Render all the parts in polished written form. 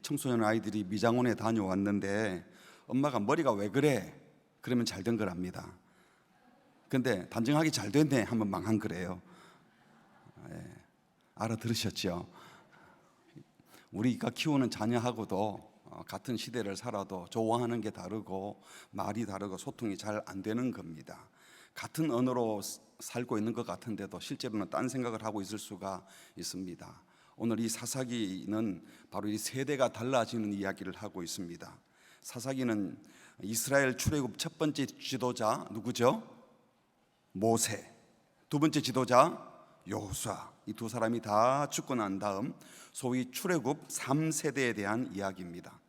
청소년 아이들이 미장원에 다녀왔는데 엄마가 머리가 왜 그래? 그러면 잘 된 거랍니다. 근데 단정하게 잘 됐네 하면 망한 거래요. 알아들으셨죠? 우리가 키우는 자녀하고도 같은 시대를 살아도 좋아하는 게 다르고 말이 다르고 소통이 잘 안 되는 겁니다. 같은 언어로 살고 있는 것 같은데도 실제로는 딴 생각을 하고 있을 수가 있습니다. 오늘 이 사사기는 바로 이 세대가 달라지는 이야기를 하고 있습니다. 사사기는 이스라엘 출애굽 첫 번째 지도자 누구죠? 모세. 두 번째 지도자 여호수아. 이 두 사람이 다 죽고 난 다음 소위 출애굽 3세대에 대한 이야기입니다.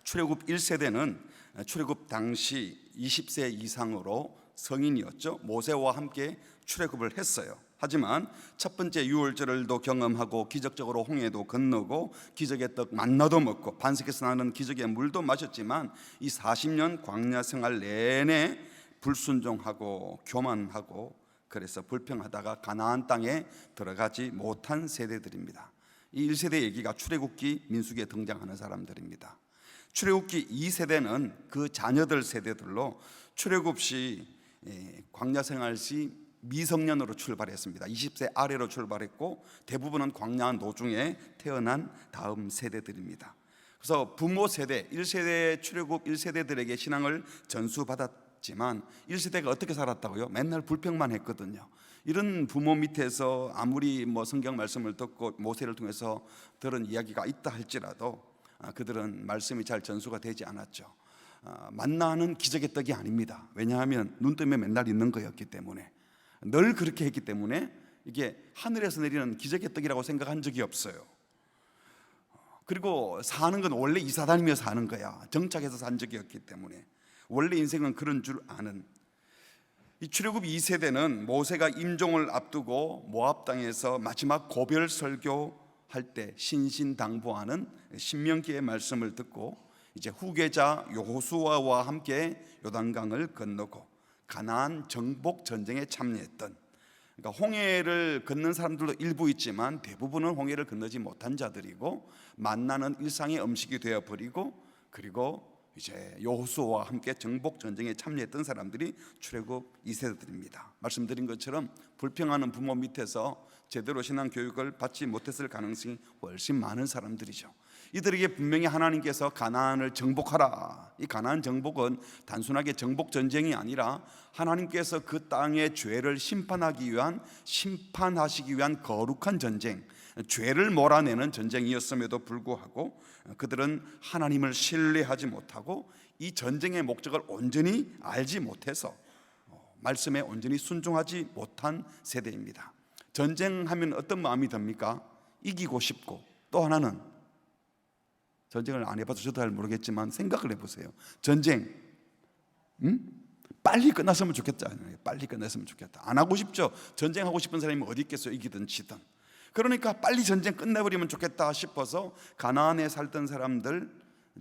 출애굽 1세대는 출애굽 당시 20세 이상으로 성인이었죠. 모세와 함께 출애굽을 했어요. 하지만 첫 번째 유월절을도 경험하고 기적적으로 홍해도 건너고 기적의 떡 만나도 먹고 반석에서 나는 기적의 물도 마셨지만 이 40년 광야 생활 내내 불순종하고 교만하고 그래서 불평하다가 가나안 땅에 들어가지 못한 세대들입니다. 이 1세대 얘기가 출애굽기 민수기에 등장하는 사람들입니다. 출애굽기 2세대는 그 자녀들 세대들로 출애굽 시 광야 생활 시 미성년으로 출발했습니다. 20세 아래로 출발했고 대부분은 광야 노중에 태어난 다음 세대들입니다. 그래서 부모 세대 1세대 출애굽 1세대들에게 신앙을 전수받았지만 1세대가 어떻게 살았다고요? 맨날 불평만 했거든요. 이런 부모 밑에서 아무리 성경 말씀을 듣고 모세를 통해서 들은 이야기가 있다 할지라도 그들은 말씀이 잘 전수가 되지 않았죠. 만나는 기적의 떡이 아닙니다. 왜냐하면 눈 뜨면 맨날 있는 거였기 때문에, 늘 그렇게 했기 때문에 이게 하늘에서 내리는 기적의 떡이라고 생각한 적이 없어요. 그리고 사는 건 원래 이사 다니며 사는 거야. 정착해서 산 적이 없기 때문에 원래 인생은 그런 줄 아는. 이 출애굽 2세대는 모세가 임종을 앞두고 모압 땅에서 마지막 고별 설교할 때 신신당부하는 신명기의 말씀을 듣고 이제 후계자 여호수아와 함께 요단강을 건너고 가나안 정복 전쟁에 참여했던, 그러니까 홍해를 건넌 사람들도 일부 있지만 대부분은 홍해를 건너지 못한 자들이고 만나는 일상의 음식이 되어 버리고, 그리고 이제 여호수아와 함께 정복 전쟁에 참여했던 사람들이 출애굽 2세대들입니다. 말씀드린 것처럼 불평하는 부모 밑에서 제대로 신앙 교육을 받지 못했을 가능성이 훨씬 많은 사람들이죠. 이들에게 분명히 하나님께서 가나안을 정복하라. 이 가나안 정복은 단순하게 정복 전쟁이 아니라 하나님께서 그 땅의 죄를 심판하시기 위한 거룩한 전쟁, 죄를 몰아내는 전쟁이었음에도 불구하고 그들은 하나님을 신뢰하지 못하고 이 전쟁의 목적을 온전히 알지 못해서 말씀에 온전히 순종하지 못한 세대입니다. 전쟁하면 어떤 마음이 듭니까? 이기고 싶고, 또 하나는 전쟁을 안 해봐서 저도 잘 모르겠지만 생각을 해보세요. 전쟁 빨리 끝났으면 좋겠다. 빨리 끝났으면 좋겠다. 안 하고 싶죠. 전쟁하고 싶은 사람이 어디 있겠어요. 이기든 지든. 그러니까 빨리 전쟁 끝내버리면 좋겠다 싶어서 가나안에 살던 사람들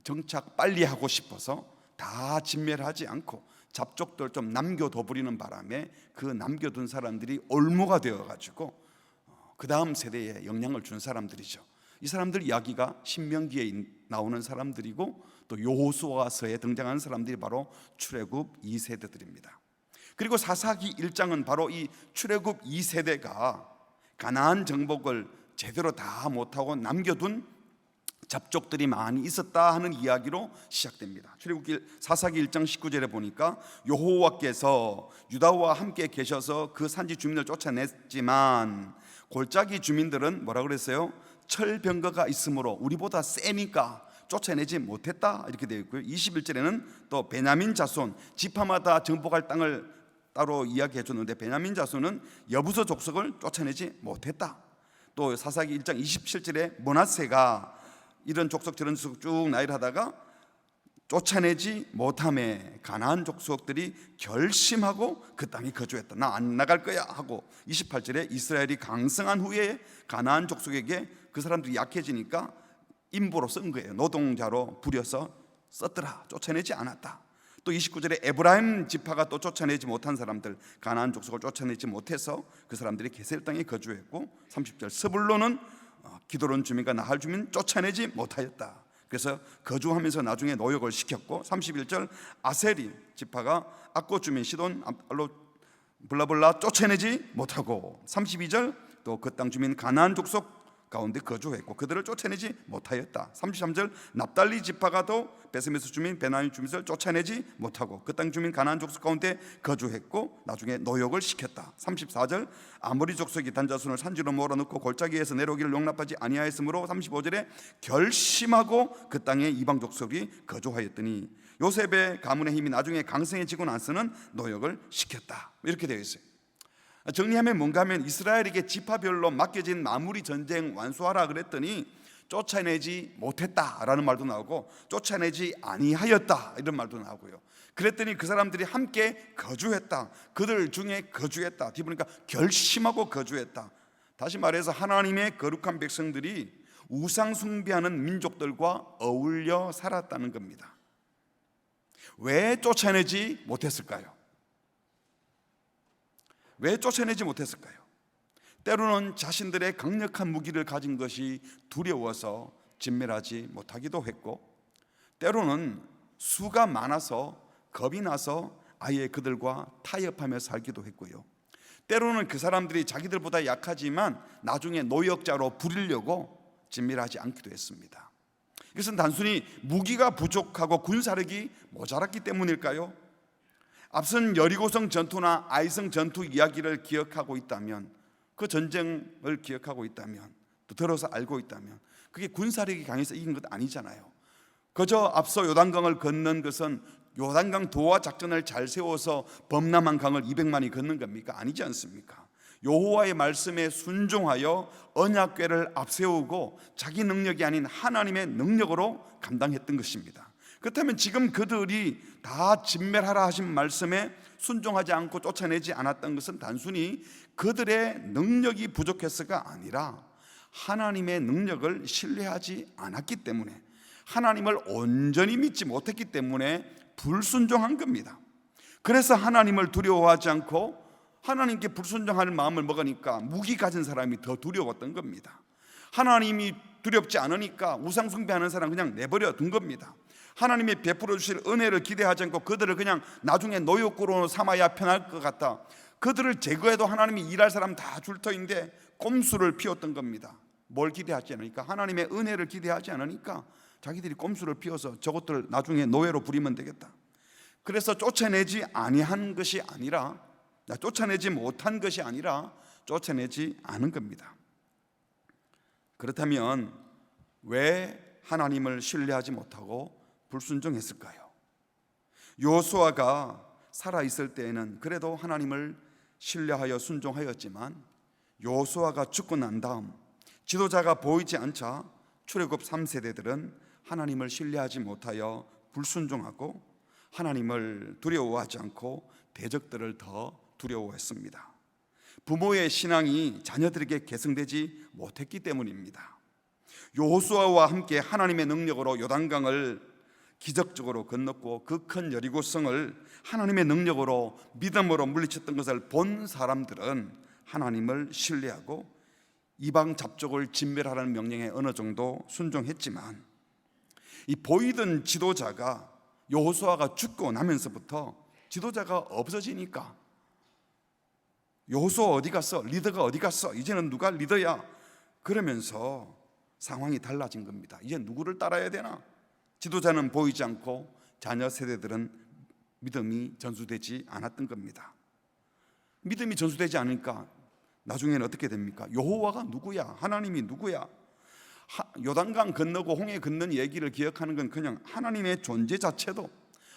정착 빨리 하고 싶어서 다 진멸하지 않고 잡족들 좀 남겨둬 버리는 바람에 그 남겨둔 사람들이 올무가 되어가지고 그 다음 세대에 영향을 준 사람들이죠. 이 사람들 이야기가 신명기에 나오는 사람들이고 또 여호수아서에 등장하는 사람들이 바로 출애굽 2세대들입니다. 그리고 사사기 1장은 바로 이 출애굽 2세대가 가나안 정복을 제대로 다 못하고 남겨둔 잡족들이 많이 있었다 하는 이야기로 시작됩니다. 출애굽기 사사기 1장 19절에 보니까 여호와께서 유다와 함께 계셔서 그 산지 주민을 쫓아냈지만 골짜기 주민들은 뭐라 그랬어요? 철병거가 있으므로 우리보다 세니까 쫓아내지 못했다 이렇게 되어 있고요. 21절에는 또 베냐민 자손 지파마다 정복할 땅을 따로 이야기해 줬는데 베냐민 자손은 여부서 족속을 쫓아내지 못했다. 또 사사기 1장 27절에 므낫세가 이런 족속 저런 족속 쭉 나열을 하다가 쫓아내지 못함에 가나안 족속들이 결심하고 그 땅에 거주했다. 나 안 나갈 거야 하고 28절에 이스라엘이 강성한 후에 가나안 족속에게 그 사람들이 약해지니까 임보로 쓴 거예요. 노동자로 부려서 썼더라. 쫓아내지 않았다. 또 29절에 에브라임 지파가 또 쫓아내지 못한 사람들, 가나안 족속을 쫓아내지 못해서 그 사람들이 게셀 땅에 거주했고 30절 스불론은 기도론 주민과 나할 주민 쫓아내지 못하였다. 그래서 거주하면서 나중에 노역을 시켰고, 31절 아세리 지파가 악고 주민 시돈 알로 블라블라 쫓아내지 못하고, 32절 또 그 땅 주민 가나안 족속 가운데 거주했고 그들을 쫓아내지 못하였다. 33절 납달리 지파가 또 베세메스 주민 베냐민 주민을 쫓아내지 못하고 그 땅 주민 가나안 족속 가운데 거주했고 나중에 노역을 시켰다. 34절 아모리 족속이 단자손을 산지로 몰아넣고 골짜기에서 내려오기를 용납하지 아니하였으므로 35절에 결심하고 그 땅에 이방 족속이 거주하였더니 요셉의 가문의 힘이 나중에 강성해지고 나서는 노역을 시켰다. 이렇게 되어 있어요. 정리하면 뭔가 하면 이스라엘에게 지파별로 맡겨진 마무리 전쟁 완수하라 그랬더니 쫓아내지 못했다라는 말도 나오고 쫓아내지 아니하였다 이런 말도 나오고요. 그랬더니 그 사람들이 함께 거주했다. 그들 중에 거주했다. 뒤 보니까 결심하고 거주했다. 다시 말해서 하나님의 거룩한 백성들이 우상 숭배하는 민족들과 어울려 살았다는 겁니다. 왜 쫓아내지 못했을까요? 왜 쫓아내지 못했을까요? 때로는 자신들의 강력한 무기를 가진 것이 두려워서 진멸하지 못하기도 했고, 때로는 수가 많아서 겁이 나서 아예 그들과 타협하며 살기도 했고요. 때로는 그 사람들이 자기들보다 약하지만 나중에 노역자로 부리려고 진멸하지 않기도 했습니다. 이것은 단순히 무기가 부족하고 군사력이 모자랐기 때문일까요? 앞선 여리고성 전투나 아이성 전투 이야기를 기억하고 있다면, 그 전쟁을 기억하고 있다면, 또 들어서 알고 있다면 그게 군사력이 강해서 이긴 것 아니잖아요. 그저 앞서 요단강을 건넌 것은 요단강 도하 작전을 잘 세워서 범람한 강을 200만이 건넌 겁니까? 아니지 않습니까? 여호와의 말씀에 순종하여 언약궤를 앞세우고 자기 능력이 아닌 하나님의 능력으로 감당했던 것입니다. 그렇다면 지금 그들이 다 진멸하라 하신 말씀에 순종하지 않고 쫓아내지 않았던 것은 단순히 그들의 능력이 부족해서가 아니라 하나님의 능력을 신뢰하지 않았기 때문에, 하나님을 온전히 믿지 못했기 때문에 불순종한 겁니다. 그래서 하나님을 두려워하지 않고 하나님께 불순종할 마음을 먹으니까 무기 가진 사람이 더 두려웠던 겁니다. 하나님이 두렵지 않으니까 우상 숭배하는 사람 그냥 내버려 둔 겁니다. 하나님이 베풀어 주실 은혜를 기대하지 않고 그들을 그냥 나중에 노역구로 삼아야 편할 것 같다. 그들을 제거해도 하나님이 일할 사람 다 줄 터인데 꼼수를 피웠던 겁니다. 뭘 기대하지 않으니까? 하나님의 은혜를 기대하지 않으니까 자기들이 꼼수를 피워서 저것들 나중에 노예로 부리면 되겠다. 그래서 쫓아내지 아니한 것이 아니라, 쫓아내지 못한 것이 아니라 쫓아내지 않은 겁니다. 그렇다면 왜 하나님을 신뢰하지 못하고 불순종했을까요? 여호수아가 살아있을 때에는 그래도 하나님을 신뢰하여 순종하였지만 여호수아가 죽고 난 다음 지도자가 보이지 않자 출애굽 3세대들은 하나님을 신뢰하지 못하여 불순종하고 하나님을 두려워하지 않고 대적들을 더 두려워했습니다. 부모의 신앙이 자녀들에게 계승되지 못했기 때문입니다. 여호수아와 함께 하나님의 능력으로 요단강을 기적적으로 건넜고 그 큰 여리고성을 하나님의 능력으로 믿음으로 물리쳤던 것을 본 사람들은 하나님을 신뢰하고 이방 잡족을 진멸하라는 명령에 어느 정도 순종했지만, 이 보이던 지도자가 여호수아가 죽고 나면서부터 지도자가 없어지니까 여호수아 어디 갔어? 리더가 어디 갔어? 이제는 누가 리더야? 그러면서 상황이 달라진 겁니다. 이제 누구를 따라야 되나? 지도자는 보이지 않고 자녀 세대들은 믿음이 전수되지 않았던 겁니다. 믿음이 전수되지 않으니까 나중에는 어떻게 됩니까? 여호와가 누구야? 하나님이 누구야? 요단강 건너고 홍해 건넌 얘기를 기억하는 건 그냥 하나님의 존재 자체도,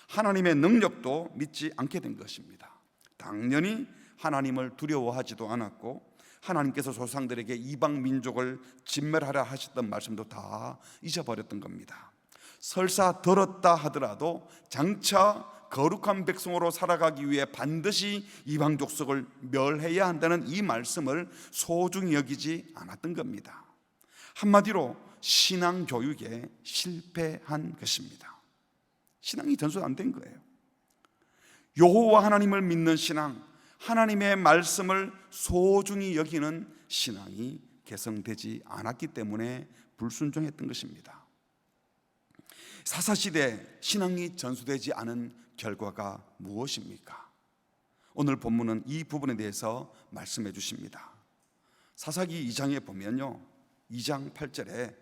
하나님의 능력도 믿지 않게 된 것입니다. 당연히 하나님을 두려워하지도 않았고 하나님께서 조상들에게 이방 민족을 진멸하라 하셨던 말씀도 다 잊어버렸던 겁니다. 설사 들었다 하더라도 장차 거룩한 백성으로 살아가기 위해 반드시 이방 족속을 멸해야 한다는 이 말씀을 소중히 여기지 않았던 겁니다. 한마디로 신앙 교육에 실패한 것입니다. 신앙이 전수 안 된 거예요. 여호와 하나님을 믿는 신앙, 하나님의 말씀을 소중히 여기는 신앙이 개성되지 않았기 때문에 불순종했던 것입니다. 사사시대 신앙이 전수되지 않은 결과가 무엇입니까? 오늘 본문은 이 부분에 대해서 말씀해 주십니다. 사사기 2장에 보면요, 2장 8절에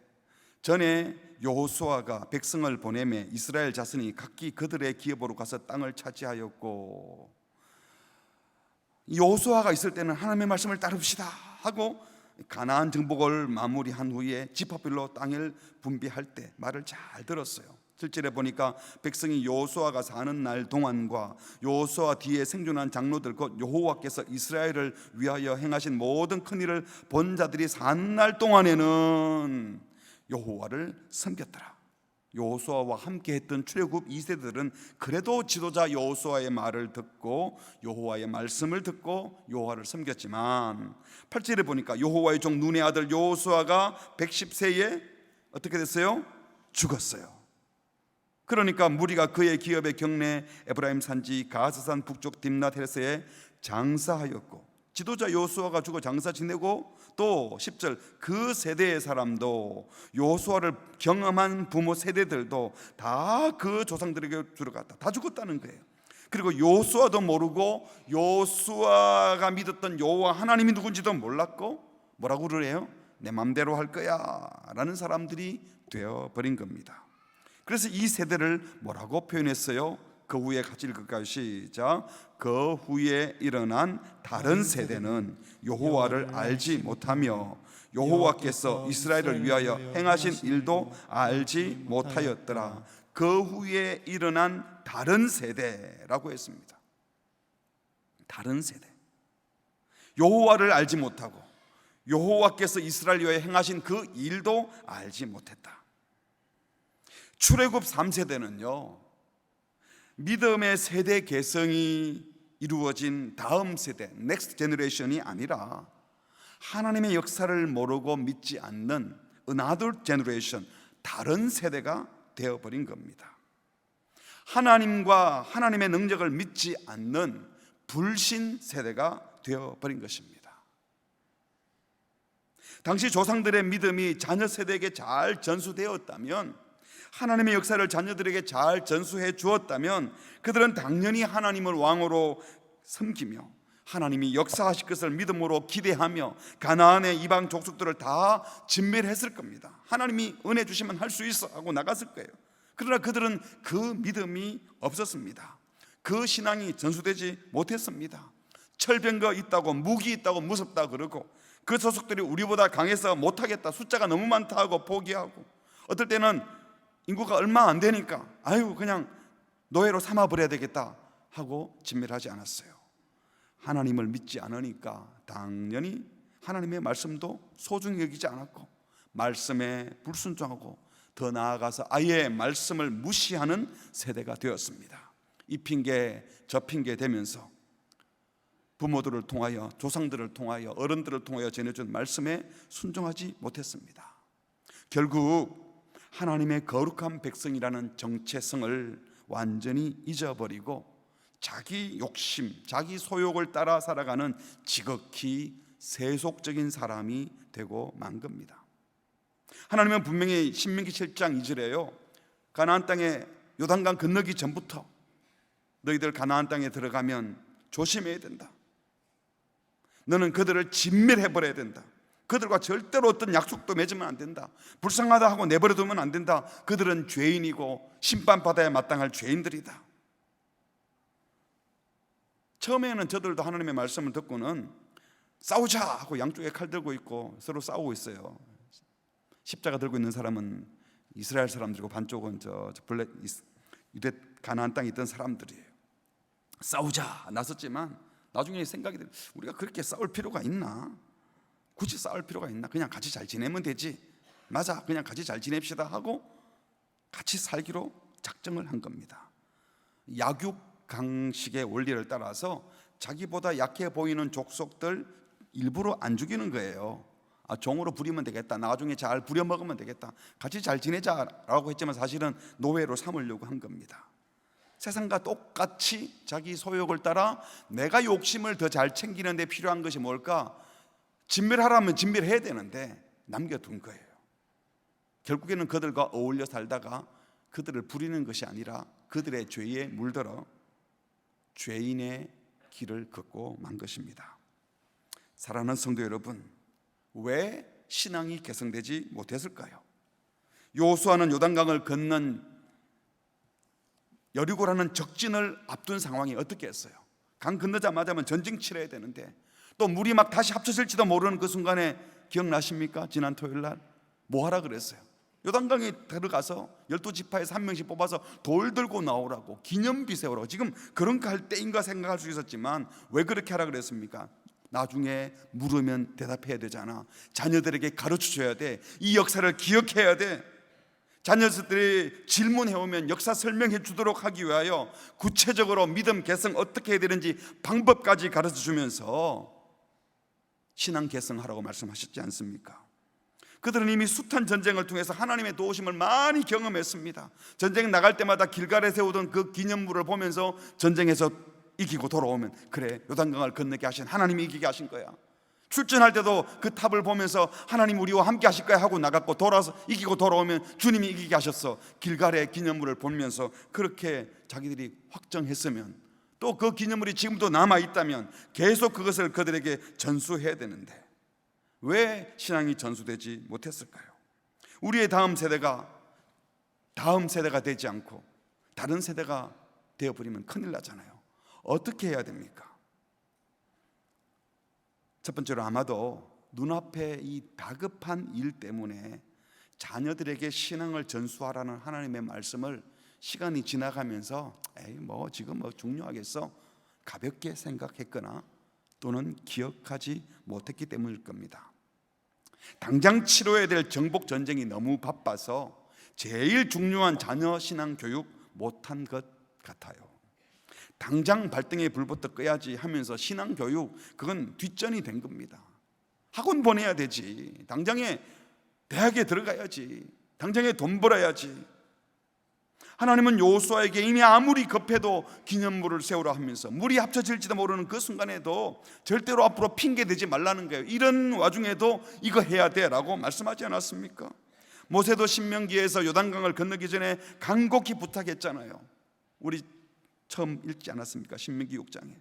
전에 여호수아가 백성을 보내매 이스라엘 자손이 각기 그들의 기업으로 가서 땅을 차지하였고, 여호수아가 있을 때는 하나님의 말씀을 따릅시다 하고 가나안 정복을 마무리한 후에 지파별로 땅을 분배할 때 말을 잘 들었어요. 7절에 보니까 백성이 여호수아가 사는 날 동안과 여호수아 뒤에 생존한 장로들 곧 여호와께서 이스라엘을 위하여 행하신 모든 큰 일을 본 자들이 사는 날 동안에는 여호와를 섬겼더라. 여호수아와 함께 했던 출애굽 2세들은 그래도 지도자 여호수아의 말을 듣고 여호와의 말씀을 듣고 여호와를 섬겼지만 8절에 보니까 여호와의 종 눈의 아들 여호수아가 110세에 어떻게 됐어요? 죽었어요. 그러니까 무리가 그의 기업의 경내 에브라임 산지 가스산 북쪽 딥낫 헤레스에 장사하였고, 지도자 여호수아가 죽어 장사 지내고 또 10절 그 세대의 사람도 여호수아를 경험한 부모 세대들도 다 그 조상들에게 들어갔다. 다 죽었다는 거예요. 그리고 여호수아도 모르고 여호수아가 믿었던 여호와 하나님이 누군지도 몰랐고 뭐라고 그래요? 내 맘대로 할 거야 라는 사람들이 되어버린 겁니다. 그래서 이 세대를 뭐라고 표현했어요? 그 후에 같이 읽을까요? 시작. 그 후에 일어난 다른 세대는 여호와를 알지 못하며 여호와께서 이스라엘을 위하여 행하신 일도 알지 못하였더라. 그 후에 일어난 다른 세대라고 했습니다. 다른 세대. 여호와를 알지 못하고 여호와께서 이스라엘 위하여 행하신 그 일도 알지 못했다. 출애굽 3세대는요, 믿음의 세대 개성이 이루어진 다음 세대, 넥스트 제너레이션이 아니라 하나님의 역사를 모르고 믿지 않는 another generation, 다른 세대가 되어버린 겁니다. 하나님과 하나님의 능력을 믿지 않는 불신 세대가 되어버린 것입니다. 당시 조상들의 믿음이 자녀 세대에게 잘 전수되었다면, 하나님의 역사를 자녀들에게 잘 전수해 주었다면 그들은 당연히 하나님을 왕으로 섬기며 하나님이 역사하실 것을 믿음으로 기대하며 가나안의 이방 족속들을 다 진멸했을 겁니다. 하나님이 은혜 주시면 할 수 있어 하고 나갔을 거예요. 그러나 그들은 그 믿음이 없었습니다. 그 신앙이 전수되지 못했습니다. 철병거 있다고, 무기 있다고 무섭다 그러고, 그 소속들이 우리보다 강해서 못하겠다, 숫자가 너무 많다 하고 포기하고, 어떨 때는 인구가 얼마 안 되니까 아유 그냥 노예로 삼아버려야 되겠다 하고 진멸하지 않았어요. 하나님을 믿지 않으니까 당연히 하나님의 말씀도 소중히 여기지 않았고 말씀에 불순종하고 더 나아가서 아예 말씀을 무시하는 세대가 되었습니다. 이 핑계 저 핑계 대면서 부모들을 통하여, 조상들을 통하여, 어른들을 통하여 전해준 말씀에 순종하지 못했습니다. 결국 하나님의 거룩한 백성이라는 정체성을 완전히 잊어버리고 자기 욕심, 자기 소욕을 따라 살아가는 지극히 세속적인 사람이 되고 만 겁니다. 하나님은 분명히 신명기 7장 2절에요, 가나안 땅에 요단강 건너기 전부터 너희들 가나안 땅에 들어가면 조심해야 된다. 너는 그들을 진멸해버려야 된다. 그들과 절대로 어떤 약속도 맺으면 안 된다. 불쌍하다 하고 내버려두면 안 된다. 그들은 죄인이고 심판받아야 마땅할 죄인들이다. 처음에는 저들도 하나님의 말씀을 듣고는 싸우자 하고 양쪽에 칼 들고 있고 서로 싸우고 있어요. 십자가 들고 있는 사람은 이스라엘 사람들이고 반쪽은 유대 가나안 땅에 있던 사람들이에요. 싸우자 나섰지만 나중에 생각이 들어요. 우리가 그렇게 싸울 필요가 있나? 굳이 싸울 필요가 있나? 그냥 같이 잘 지내면 되지. 맞아, 그냥 같이 잘 지냅시다 하고 같이 살기로 작정을 한 겁니다. 약육강식의 원리를 따라서 자기보다 약해 보이는 족속들 일부러 안 죽이는 거예요. 종으로 부리면 되겠다, 나중에 잘 부려먹으면 되겠다, 같이 잘 지내자라고 했지만 사실은 노예로 삼으려고 한 겁니다. 세상과 똑같이 자기 소욕을 따라 내가 욕심을 더 잘 챙기는 데 필요한 것이 뭘까? 진멸하라면 진멸해야 되는데 남겨둔 거예요. 결국에는 그들과 어울려 살다가 그들을 부리는 것이 아니라 그들의 죄에 물들어 죄인의 길을 걷고 만 것입니다. 사랑하는 성도 여러분, 왜 신앙이 개성되지 못했을까요? 여호수아는 요단강을 건넌 여리고라는 적진을 앞둔 상황이 어떻게 했어요? 강 건너자마자 전쟁 치러야 되는데 또 물이 막 다시 합쳐질지도 모르는 그 순간에 기억나십니까? 지난 토요일 날 뭐 하라 그랬어요? 요단강에 들어가서 12지파에서 한 명씩 뽑아서 돌 들고 나오라고, 기념비 세우라고. 지금 그런 거 할 때인가 생각할 수 있었지만 왜 그렇게 하라 그랬습니까? 나중에 물으면 대답해야 되잖아. 자녀들에게 가르쳐줘야 돼. 이 역사를 기억해야 돼. 자녀들이 질문해오면 역사 설명해 주도록 하기 위하여 구체적으로 믿음 개성 어떻게 해야 되는지 방법까지 가르쳐주면서 신앙 개성하라고 말씀하셨지 않습니까? 그들은 이미 숱한 전쟁을 통해서 하나님의 도우심을 많이 경험했습니다. 전쟁 나갈 때마다 길갈에 세우던 그 기념물을 보면서 전쟁에서 이기고 돌아오면, 그래, 요단강을 건너게 하신 하나님이 이기게 하신 거야. 출전할 때도 그 탑을 보면서 하나님 우리와 함께 하실 거야 하고 나갔고, 돌아서 이기고 돌아오면 주님이 이기게 하셨어. 길갈의 기념물을 보면서 그렇게 자기들이 확정했으면, 또 그 기념물이 지금도 남아있다면 계속 그것을 그들에게 전수해야 되는데 왜 신앙이 전수되지 못했을까요? 우리의 다음 세대가 되지 않고 다른 세대가 되어버리면 큰일 나잖아요. 어떻게 해야 됩니까? 첫 번째로 아마도 눈앞에 이 다급한 일 때문에 자녀들에게 신앙을 전수하라는 하나님의 말씀을 시간이 지나가면서 지금 중요하겠어, 가볍게 생각했거나 또는 기억하지 못했기 때문일 겁니다. 당장 치러야 될 정복 전쟁이 너무 바빠서 제일 중요한 자녀 신앙 교육 못한 것 같아요. 당장 발등에 불부터 꺼야지 하면서 신앙 교육, 그건 뒷전이 된 겁니다. 학원 보내야 되지, 당장에 대학에 들어가야지, 당장에 돈 벌어야지. 하나님은 여호수아에게 이미 아무리 급해도 기념물을 세우라 하면서 물이 합쳐질지도 모르는 그 순간에도 절대로 앞으로 핑계대지 말라는 거예요. 이런 와중에도 이거 해야 돼 라고 말씀하지 않았습니까? 모세도 신명기에서 요단강을 건너기 전에 간곡히 부탁했잖아요. 우리 처음 읽지 않았습니까? 신명기 6장에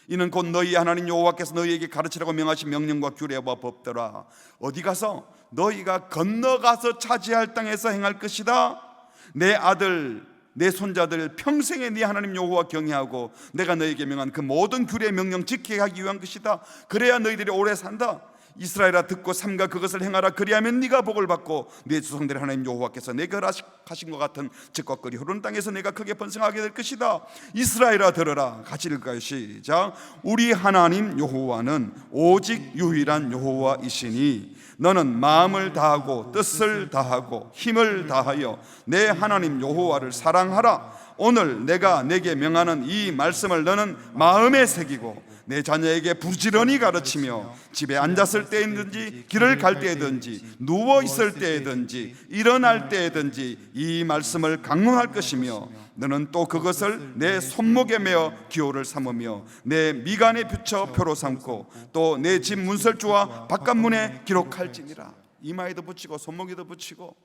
이는 곧 너희 하나님 여호와께서 너희에게 가르치라고 명하신 명령과 규례와 법더라. 어디 가서? 너희가 건너가서 차지할 땅에서 행할 것이다. 내 아들 내 손자들 평생에 네 하나님 여호와 경외하고 내가 너희에게 명한 그 모든 규례 명령 지키게 하기 위한 것이다. 그래야 너희들이 오래 산다. 이스라엘아, 듣고 삼가 그것을 행하라. 그리하면 네가 복을 받고 네 조상들의 하나님 여호와께서 내게 허락하신 것 같은 젖과 꿀이 흐르는 땅에서 내가 크게 번성하게 될 것이다. 이스라엘아, 들어라. 같이 읽을까요? 시작. 우리 하나님 여호와는 오직 유일한 여호와이시니 너는 마음을 다하고 뜻을 다하고 힘을 다하여 내 하나님 여호와를 사랑하라. 오늘 내가 내게 명하는 이 말씀을 너는 마음에 새기고 내 자녀에게 부지런히 가르치며 집에 앉았을 때든지 길을 갈 때든지 누워 있을 때든지 일어날 때든지 이 말씀을 강론할 것이며 너는 또 그것을 내 손목에 메어 기호를 삼으며 내 미간에 붙여 표로 삼고 또 내 집 문설주와 바깥문에 기록할지니라. 이마에도 붙이고 손목에도 붙이고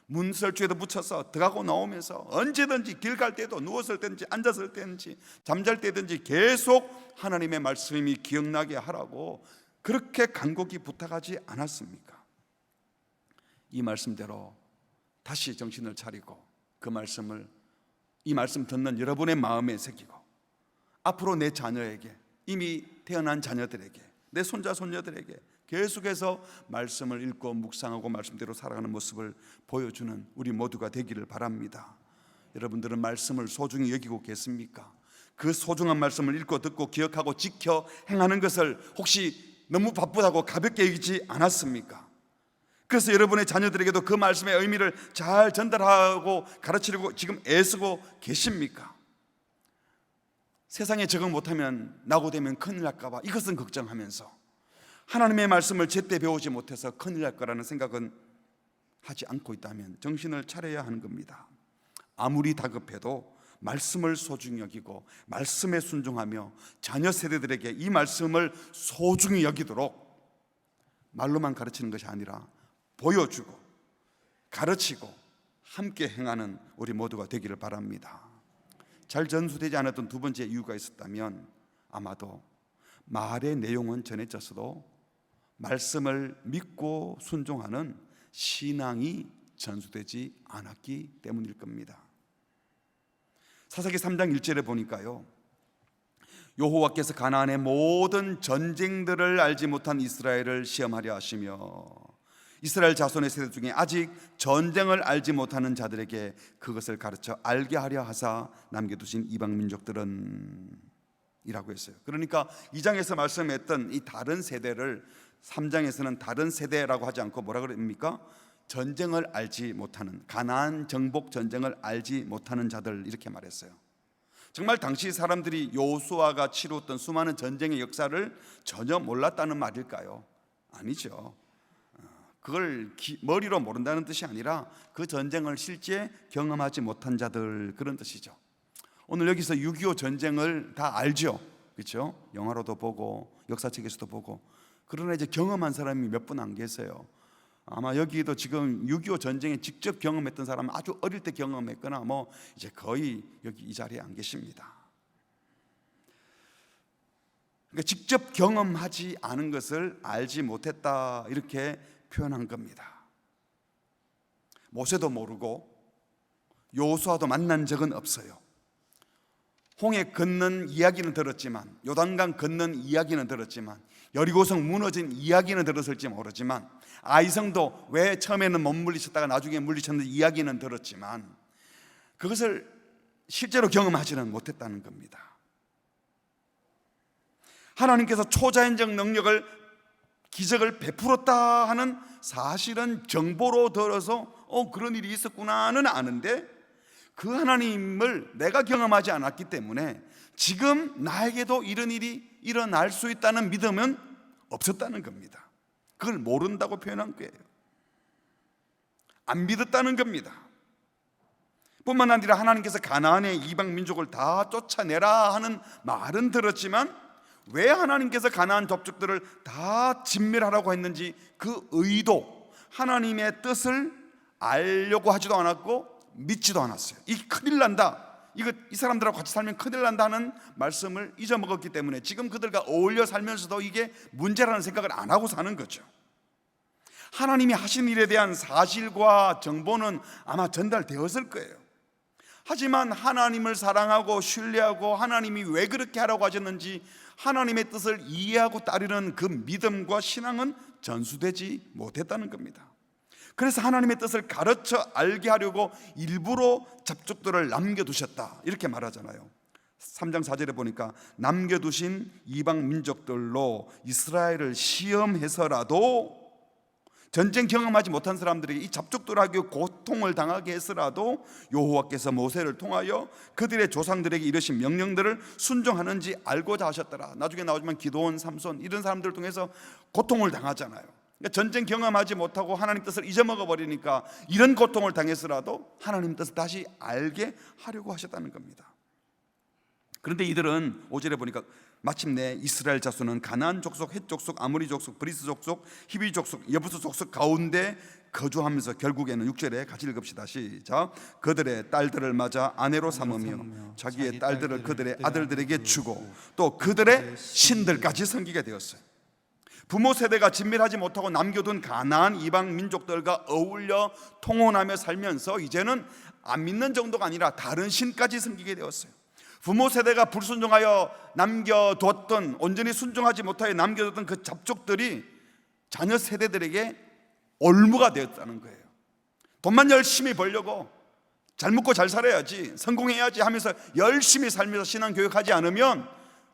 문설주에도 붙여서 들어가고 나오면서 언제든지 길 갈 때도 누웠을 때든지 앉았을 때든지 잠잘 때든지 계속 하나님의 말씀이 기억나게 하라고 그렇게 간곡히 부탁하지 않았습니까? 이 말씀대로 다시 정신을 차리고 그 말씀을, 이 말씀 듣는 여러분의 마음에 새기고 앞으로 내 자녀에게, 이미 태어난 자녀들에게, 내 손자 손녀들에게 계속해서 말씀을 읽고 묵상하고 말씀대로 살아가는 모습을 보여주는 우리 모두가 되기를 바랍니다. 여러분들은 말씀을 소중히 여기고 계십니까? 그 소중한 말씀을 읽고 듣고 기억하고 지켜 행하는 것을 혹시 너무 바쁘다고 가볍게 여기지 않았습니까? 그래서 여러분의 자녀들에게도 그 말씀의 의미를 잘 전달하고 가르치려고 지금 애쓰고 계십니까? 세상에 적응 못하면 낙오되면 큰일 날까 봐 이것은 걱정하면서 하나님의 말씀을 제때 배우지 못해서 큰일 날 거라는 생각은 하지 않고 있다면 정신을 차려야 하는 겁니다. 아무리 다급해도 말씀을 소중히 여기고 말씀에 순종하며 자녀 세대들에게 이 말씀을 소중히 여기도록 말로만 가르치는 것이 아니라 보여주고 가르치고 함께 행하는 우리 모두가 되기를 바랍니다. 잘 전수되지 않았던 두 번째 이유가 있었다면 아마도 말의 내용은 전해졌어도 말씀을 믿고 순종하는 신앙이 전수되지 않았기 때문일 겁니다. 사사기 3장 1절에 보니까요, 여호와께서 가나안의 모든 전쟁들을 알지 못한 이스라엘을 시험하려 하시며 이스라엘 자손의 세대 중에 아직 전쟁을 알지 못하는 자들에게 그것을 가르쳐 알게 하려 하사 남겨두신 이방 민족들은 이라고 했어요. 그러니까 2장에서 말씀했던 이 다른 세대를 3장에서는 다른 세대라고 하지 않고 뭐라 그럽니까? 전쟁을 알지 못하는, 가나안 정복 전쟁을 알지 못하는 자들, 이렇게 말했어요. 정말 당시 사람들이 여호수아가 치루었던 수많은 전쟁의 역사를 전혀 몰랐다는 말일까요? 아니죠. 그걸 머리로 모른다는 뜻이 아니라 그 전쟁을 실제 경험하지 못한 자들, 그런 뜻이죠. 오늘 여기서 6.25 전쟁을 다 알죠, 그렇죠? 영화로도 보고 역사책에서도 보고. 그러나 이제 경험한 사람이 몇 분 안 계세요. 아마 여기도 지금 6.25 전쟁에 직접 경험했던 사람은 아주 어릴 때 경험했거나 뭐 이제 거의 여기 이 자리에 안 계십니다. 그러니까 직접 경험하지 않은 것을 알지 못했다, 이렇게 표현한 겁니다. 모세도 모르고 여호수아도 만난 적은 없어요. 홍해 건넌 이야기는 들었지만, 요단강 건넌 이야기는 들었지만, 여리고성 무너진 이야기는 들었을지 모르지만, 아이성도 왜 처음에는 못 물리쳤다가 나중에 물리쳤는지 이야기는 들었지만 그것을 실제로 경험하지는 못했다는 겁니다. 하나님께서 초자연적 능력을, 기적을 베풀었다 하는 사실은 정보로 들어서 그런 일이 있었구나는 아는데, 그 하나님을 내가 경험하지 않았기 때문에 지금 나에게도 이런 일이 일어날 수 있다는 믿음은 없었다는 겁니다. 그걸 모른다고 표현한 거예요. 안 믿었다는 겁니다. 뿐만 아니라 하나님께서 가나안의 이방 민족을 다 쫓아내라 하는 말은 들었지만 왜 하나님께서 가나안 족속들을 다 진멸하라고 했는지 그 의도, 하나님의 뜻을 알려고 하지도 않았고 믿지도 않았어요. 이 큰일 난다, 이 사람들하고 같이 살면 큰일 난다는 말씀을 잊어먹었기 때문에 지금 그들과 어울려 살면서도 이게 문제라는 생각을 안 하고 사는 거죠. 하나님이 하신 일에 대한 사실과 정보는 아마 전달되었을 거예요. 하지만 하나님을 사랑하고 신뢰하고 하나님이 왜 그렇게 하라고 하셨는지 하나님의 뜻을 이해하고 따르는 그 믿음과 신앙은 전수되지 못했다는 겁니다. 그래서 하나님의 뜻을 가르쳐 알게 하려고 일부러 잡족들을 남겨두셨다, 이렇게 말하잖아요. 3장 4절에 보니까 남겨두신 이방 민족들로 이스라엘을 시험해서라도, 전쟁 경험하지 못한 사람들에게 이 잡족들에게 고통을 당하게 해서라도 여호와께서 모세를 통하여 그들의 조상들에게 이르신 명령들을 순종하는지 알고자 하셨더라. 나중에 나오지만 기드온, 삼손 이런 사람들을 통해서 고통을 당하잖아요. 그러니까 전쟁 경험하지 못하고 하나님 뜻을 잊어먹어 버리니까 이런 고통을 당해서라도 하나님 뜻을 다시 알게 하려고 하셨다는 겁니다. 그런데 이들은 5절에 보니까 마침내 이스라엘 자손은 가나안 족속, 헷 족속, 아모리 족속, 브리스 족속, 히비 족속, 여부스 족속 가운데 거주하면서 결국에는 6절에 같이 읽읍시다. 시작. 그들의 딸들을 맞아 아내로 삼으며 자기의 딸들을 그들의 아들들에게 주고 또 그들의 신들까지 섬기게 되었어요. 부모 세대가 진멸하지 못하고 남겨둔 가나안 이방 민족들과 어울려 통혼하며 살면서 이제는 안 믿는 정도가 아니라 다른 신까지 섬기게 되었어요. 부모 세대가 불순종하여 남겨두었던, 온전히 순종하지 못하여 남겨뒀던 그 잡족들이 자녀 세대들에게 올무가 되었다는 거예요. 돈만 열심히 벌려고, 잘 먹고 잘 살아야지, 성공해야지 하면서 열심히 살면서 신앙 교육하지 않으면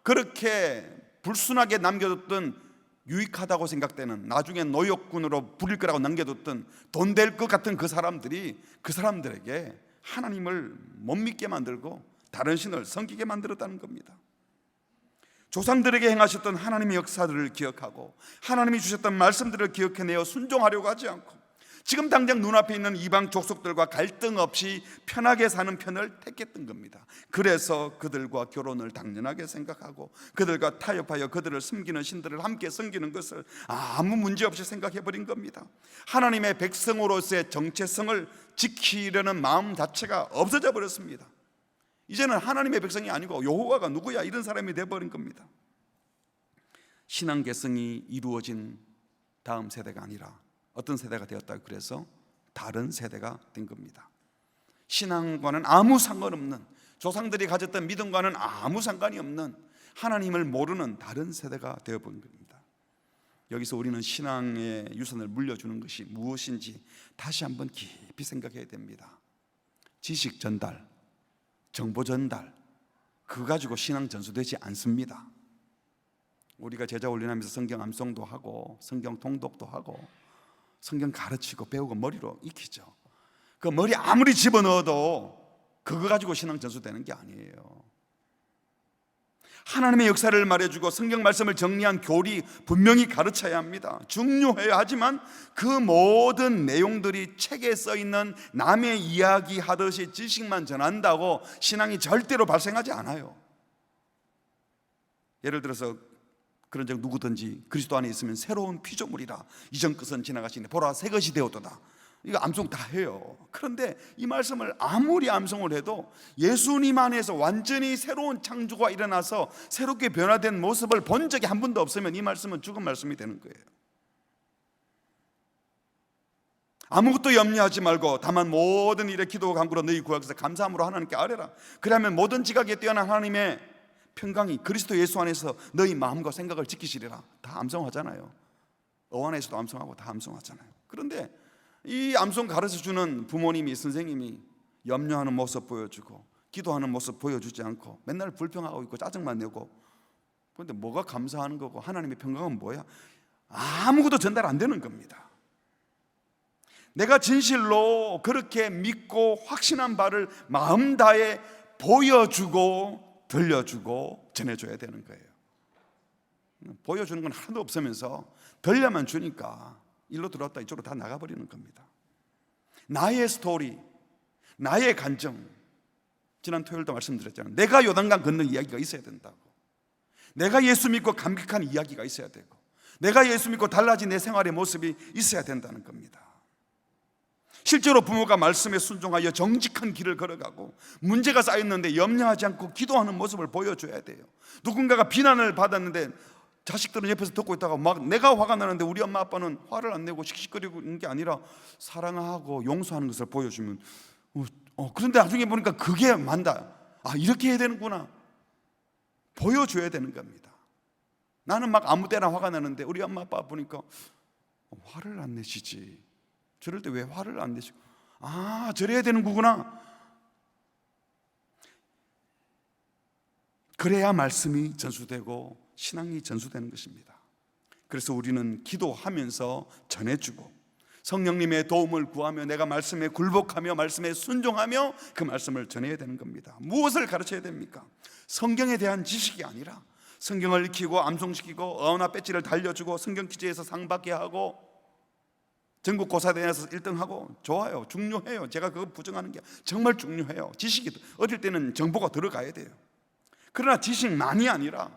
그렇게 불순하게 남겨뒀던, 유익하다고 생각되는, 나중에 노역군으로 부릴 거라고 남겨뒀던 돈 될 것 같은 그 사람들이 그 사람들에게 하나님을 못 믿게 만들고 다른 신을 섬기게 만들었다는 겁니다. 조상들에게 행하셨던 하나님의 역사들을 기억하고 하나님이 주셨던 말씀들을 기억해내어 순종하려고 하지 않고 지금 당장 눈앞에 있는 이방 족속들과 갈등 없이 편하게 사는 편을 택했던 겁니다. 그래서 그들과 결혼을 당연하게 생각하고 그들과 타협하여 그들을 섬기는 신들을 함께 섬기는 것을 아무 문제 없이 생각해 버린 겁니다. 하나님의 백성으로서의 정체성을 지키려는 마음 자체가 없어져 버렸습니다. 이제는 하나님의 백성이 아니고 여호와가 누구야 이런 사람이 되어버린 겁니다. 신앙 계승이 이루어진 다음 세대가 아니라 어떤 세대가 되었다, 그래서 다른 세대가 된 겁니다. 신앙과는 아무 상관없는, 조상들이 가졌던 믿음과는 아무 상관이 없는 하나님을 모르는 다른 세대가 되어본 겁니다. 여기서 우리는 신앙의 유산을 물려주는 것이 무엇인지 다시 한번 깊이 생각해야 됩니다. 지식 전달, 정보 전달, 그거 가지고 신앙 전수되지 않습니다. 우리가 제자 훈련하면서 성경 암송도 하고 성경 통독도 하고 성경 가르치고 배우고 머리로 익히죠. 그 머리 아무리 집어넣어도 그거 가지고 신앙 전수되는 게 아니에요. 하나님의 역사를 말해주고 성경 말씀을 정리한 교리 분명히 가르쳐야 합니다. 중요해야 하지만 그 모든 내용들이 책에 써있는 남의 이야기 하듯이 지식만 전한다고 신앙이 절대로 발생하지 않아요. 예를 들어서 그런 적 누구든지 그리스도 안에 있으면 새로운 피조물이라 이전 것은 지나가시니 보라 새 것이 되었도다. 이거 암송 다 해요. 그런데 이 말씀을 아무리 암송을 해도 예수님 안에서 완전히 새로운 창조가 일어나서 새롭게 변화된 모습을 본 적이 한 번도 없으면 이 말씀은 죽은 말씀이 되는 거예요. 아무것도 염려하지 말고 다만 모든 일에 기도와 간구로 너희 구하기서 감사함으로 하나님께 아뢰라. 그러면 모든 지각에 뛰어난 하나님의 평강이 그리스도 예수 안에서 너희 마음과 생각을 지키시리라. 다 암송하잖아요. 어안에서도 암송하고 다 암송하잖아요. 그런데 이 암송 가르쳐주는 부모님이, 선생님이 염려하는 모습 보여주고 기도하는 모습 보여주지 않고 맨날 불평하고 있고 짜증만 내고, 그런데 뭐가 감사하는 거고 하나님의 평강은 뭐야? 아무것도 전달 안 되는 겁니다. 내가 진실로 그렇게 믿고 확신한 바를 마음 다해 보여주고 들려주고 전해줘야 되는 거예요. 보여주는 건 하나도 없으면서 들려만 주니까 일로 들어왔다 이쪽으로 다 나가버리는 겁니다. 나의 스토리, 나의 간증, 지난 토요일도 말씀드렸잖아요. 내가 요단강 건넌 이야기가 있어야 된다고. 내가 예수 믿고 감격한 이야기가 있어야 되고 내가 예수 믿고 달라진 내 생활의 모습이 있어야 된다는 겁니다. 실제로 부모가 말씀에 순종하여 정직한 길을 걸어가고 문제가 쌓였는데 염려하지 않고 기도하는 모습을 보여줘야 돼요. 누군가가 비난을 받았는데 자식들은 옆에서 듣고 있다가 막 내가 화가 나는데 우리 엄마 아빠는 화를 안 내고 씩씩거리는 게 아니라 사랑하고 용서하는 것을 보여주면 그런데 나중에 보니까 그게 맞다. 아, 이렇게 해야 되는구나. 보여줘야 되는 겁니다. 나는 막 아무 때나 화가 나는데 우리 엄마 아빠 보니까 화를 안 내시지. 저럴 때 왜 화를 안 내시고, 아, 저래야 되는 거구나. 그래야 말씀이 전수되고 신앙이 전수되는 것입니다. 그래서 우리는 기도하면서 전해주고 성령님의 도움을 구하며 내가 말씀에 굴복하며 말씀에 순종하며 그 말씀을 전해야 되는 겁니다. 무엇을 가르쳐야 됩니까? 성경에 대한 지식이 아니라 성경을 익히고 암송시키고 어나 배지를 달려주고 성경 퀴즈에서 상 받게 하고 전국 고사대회에서 1등하고 좋아요, 중요해요. 제가 그거 부정하는 게 정말 중요해요. 지식이 어릴 때는 정보가 들어가야 돼요. 그러나 지식만이 아니라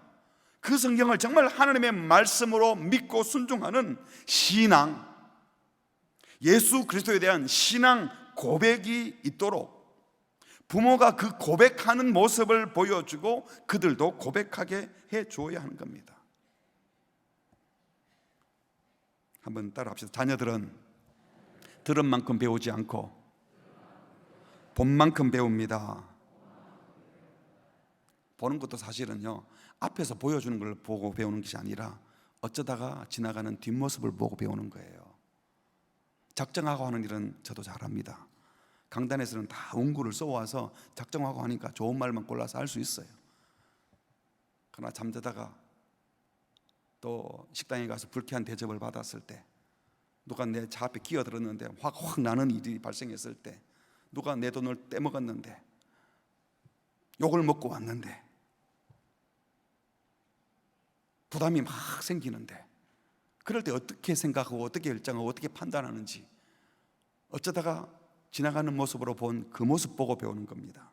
그 성경을 정말 하나님의 말씀으로 믿고 순종하는 신앙, 예수 그리스도에 대한 신앙 고백이 있도록 부모가 그 고백하는 모습을 보여주고 그들도 고백하게 해줘야 하는 겁니다. 한번 따라합시다. 자녀들은 들은 만큼 배우지 않고 본 만큼 배웁니다. 보는 것도 사실은요, 앞에서 보여주는 걸 보고 배우는 것이 아니라 어쩌다가 지나가는 뒷모습을 보고 배우는 거예요. 작정하고 하는 일은 저도 잘합니다. 강단에서는 다 원고를 써와서 작정하고 하니까 좋은 말만 골라서 할 수 있어요. 그러나 잠자다가 또 식당에 가서 불쾌한 대접을 받았을 때, 누가 내 차 앞에 끼어들었는데 화가 확 나는 일이 발생했을 때, 누가 내 돈을 떼먹었는데, 욕을 먹고 왔는데, 부담이 막 생기는데, 그럴 때 어떻게 생각하고 어떻게 결정하고 어떻게 판단하는지 어쩌다가 지나가는 모습으로 본 그 모습 보고 배우는 겁니다.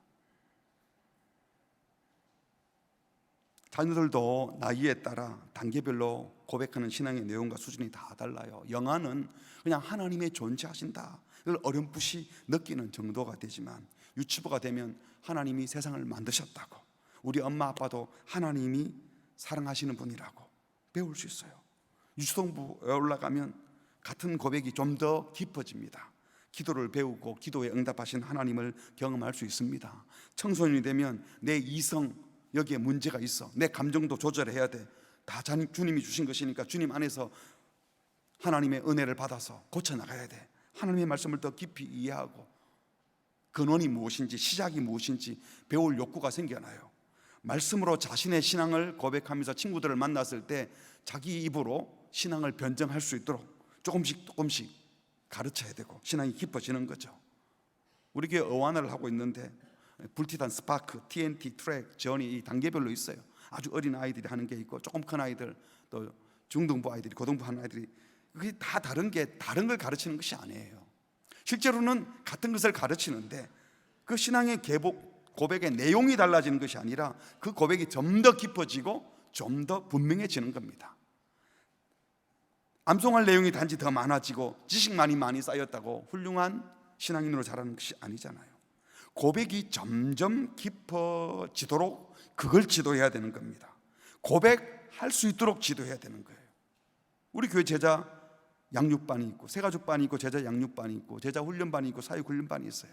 자녀들도 나이에 따라 단계별로 고백하는 신앙의 내용과 수준이 다 달라요. 영아는 그냥 하나님의 존재하신다 를 어렴풋이 느끼는 정도가 되지만, 유치부가 되면 하나님이 세상을 만드셨다고, 우리 엄마 아빠도 하나님이 사랑하시는 분이라고 배울 수 있어요. 유초등부에 올라가면 같은 고백이 좀 더 깊어집니다. 기도를 배우고 기도에 응답하신 하나님을 경험할 수 있습니다. 청소년이 되면 내 이성, 여기에 문제가 있어, 내 감정도 조절해야 돼, 다 주님이 주신 것이니까 주님 안에서 하나님의 은혜를 받아서 고쳐나가야 돼. 하나님의 말씀을 더 깊이 이해하고 근원이 무엇인지, 시작이 무엇인지 배울 욕구가 생겨나요. 말씀으로 자신의 신앙을 고백하면서 친구들을 만났을 때 자기 입으로 신앙을 변증할 수 있도록 조금씩 가르쳐야 되고 신앙이 깊어지는 거죠. 우리 교회 어완을 하고 있는데 불티단, 스파크, TNT, 트랙, 저니, 이 단계별로 있어요. 아주 어린 아이들이 하는 게 있고 조금 큰 아이들, 또 중등부 아이들이, 고등부 하는 아이들이, 그게 다 다른 걸 가르치는 것이 아니에요. 실제로는 같은 것을 가르치는데 그 신앙의 고백의 내용이 달라지는 것이 아니라 그 고백이 좀 더 깊어지고 좀 더 분명해지는 겁니다. 암송할 내용이 단지 더 많아지고 지식만이 많이 쌓였다고 훌륭한 신앙인으로 자라는 것이 아니잖아요. 고백이 점점 깊어지도록 그걸 지도해야 되는 겁니다. 고백할 수 있도록 지도해야 되는 거예요. 우리 교회 제자 양육반이 있고, 새가족반이 있고, 제자 양육반이 있고, 제자 훈련반이 있고, 사육 훈련반이 있어요.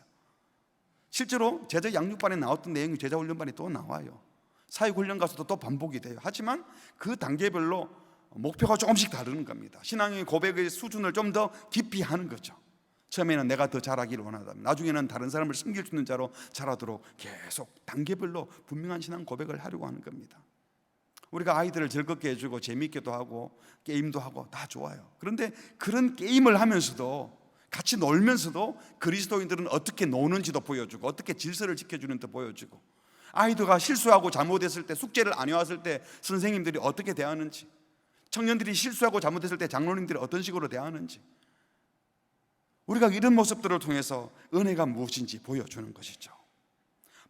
실제로 제자 양육반에 나왔던 내용이 제자 훈련반에 또 나와요. 사육 훈련 가서도 또 반복이 돼요. 하지만 그 단계별로 목표가 조금씩 다르는 겁니다. 신앙의 고백의 수준을 좀 더 깊이 하는 거죠. 처음에는 내가 더 잘하기를 원하다면, 나중에는 다른 사람을 섬길 수 있는 자로 자라도록 계속 단계별로 분명한 신앙 고백을 하려고 하는 겁니다. 우리가 아이들을 즐겁게 해주고 재미있게도 하고 게임도 하고 다 좋아요. 그런데 그런 게임을 하면서도, 같이 놀면서도 그리스도인들은 어떻게 노는지도 보여주고 어떻게 질서를 지켜주는지도 보여주고, 아이들과 실수하고 잘못했을 때, 숙제를 안 해왔을 때 선생님들이 어떻게 대하는지, 청년들이 실수하고 잘못했을 때 장로님들이 어떤 식으로 대하는지, 우리가 이런 모습들을 통해서 은혜가 무엇인지 보여주는 것이죠.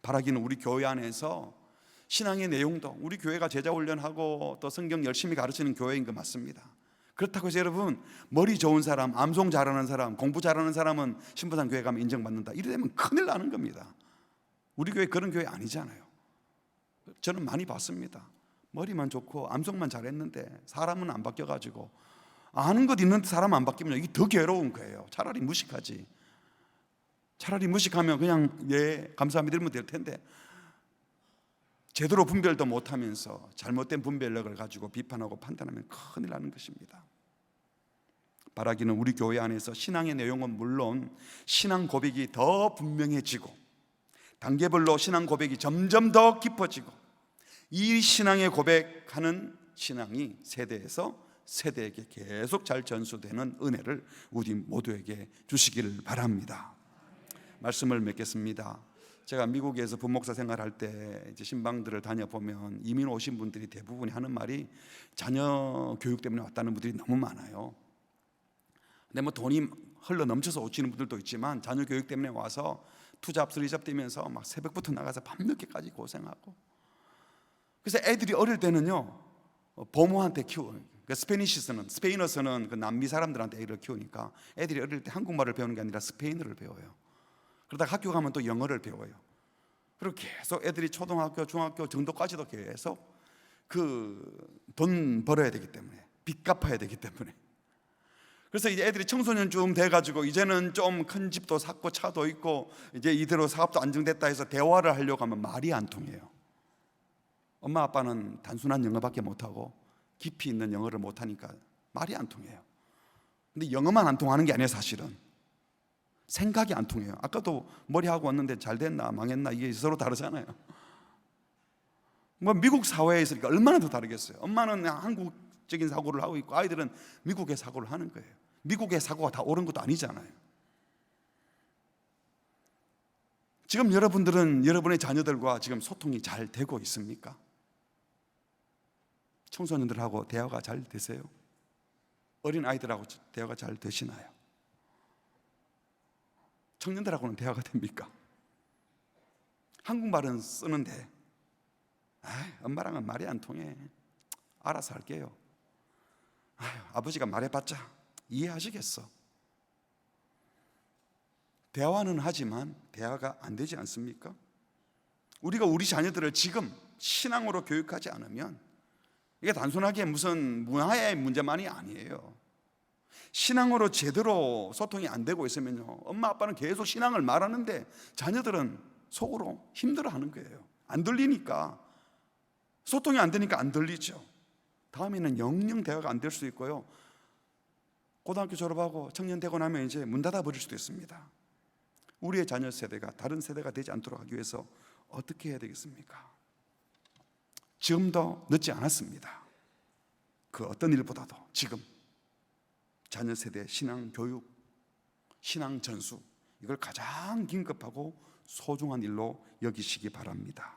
바라기는 우리 교회 안에서 신앙의 내용도, 우리 교회가 제자훈련하고 또 성경 열심히 가르치는 교회인 거 맞습니다. 그렇다고 해서 여러분, 머리 좋은 사람, 암송 잘하는 사람, 공부 잘하는 사람은 신부상 교회 가면 인정받는다, 이러면 큰일 나는 겁니다. 우리 교회 그런 교회 아니잖아요. 저는 많이 봤습니다. 머리만 좋고 암송만 잘했는데 사람은 안 바뀌어가지고, 아는 것 있는데 사람 안 바뀌면 이게 더 괴로운 거예요. 차라리 무식하지. 차라리 무식하면 그냥 예 감사합니다 이러면 될 텐데, 제대로 분별도 못하면서 잘못된 분별력을 가지고 비판하고 판단하면 큰일 나는 것입니다. 바라기는 우리 교회 안에서 신앙의 내용은 물론 신앙 고백이 더 분명해지고 단계별로 신앙 고백이 점점 더 깊어지고, 이 신앙의 고백하는 신앙이 세대에서 세대에게 계속 잘 전수되는 은혜를 우리 모두에게 주시기를 바랍니다. 말씀을 맺겠습니다. 제가 미국에서 부목사 생활할 때 이제 신방들을 다녀보면 이민 오신 분들이 대부분이 하는 말이 자녀 교육 때문에 왔다는 분들이 너무 많아요. 근데 뭐 돈이 흘러 넘쳐서 오시는 분들도 있지만 자녀 교육 때문에 와서 투잡 쓰리잡 뛰면서 막 새벽부터 나가서 밤늦게까지 고생하고, 그래서 애들이 어릴 때는요 보모한테 스페인어서는 그 남미 사람들한테 애를 키우니까 애들이 어릴 때 한국말을 배우는 게 아니라 스페인어를 배워요. 그러다가 학교 가면 또 영어를 배워요. 그리고 계속 애들이 초등학교, 중학교 정도까지도 계속 그 돈 벌어야 되기 때문에, 빚 갚아야 되기 때문에, 그래서 이제 애들이 청소년쯤 돼가지고 이제는 좀 큰 집도 샀고 차도 있고 이제 이대로 사업도 안정됐다 해서 대화를 하려고 하면 말이 안 통해요. 엄마 아빠는 단순한 영어밖에 못하고 깊이 있는 영어를 못하니까 말이 안 통해요. 근데 영어만 안 통하는 게 아니에요. 사실은 생각이 안 통해요. 아까도 머리하고 왔는데 잘 됐나 망했나 이게 서로 다르잖아요. 뭐 미국 사회에 있으니까 얼마나 더 다르겠어요. 엄마는 한국적인 사고를 하고 있고 아이들은 미국의 사고를 하는 거예요. 미국의 사고가 다 옳은 것도 아니잖아요. 지금 여러분들은 여러분의 자녀들과 지금 소통이 잘 되고 있습니까? 청소년들하고 대화가 잘 되세요? 어린 아이들하고 대화가 잘 되시나요? 청년들하고는 대화가 됩니까? 한국말은 쓰는데 엄마랑은 말이 안 통해. 알아서 할게요. 아버지가 말해봤자 이해하시겠어. 대화는 하지만 대화가 안 되지 않습니까? 우리가 우리 자녀들을 지금 신앙으로 교육하지 않으면 이게 단순하게 무슨 문화의 문제만이 아니에요. 신앙으로 제대로 소통이 안 되고 있으면요, 엄마 아빠는 계속 신앙을 말하는데 자녀들은 속으로 힘들어하는 거예요. 안 들리니까. 소통이 안 되니까 안 들리죠. 다음에는 영영 대화가 안 될 수 있고요, 고등학교 졸업하고 청년 되고 나면 이제 문 닫아 버릴 수도 있습니다. 우리의 자녀 세대가 다른 세대가 되지 않도록 하기 위해서 어떻게 해야 되겠습니까? 지금도 늦지 않았습니다. 그 어떤 일보다도 지금 자녀 세대 신앙 교육, 신앙 전수, 이걸 가장 긴급하고 소중한 일로 여기시기 바랍니다.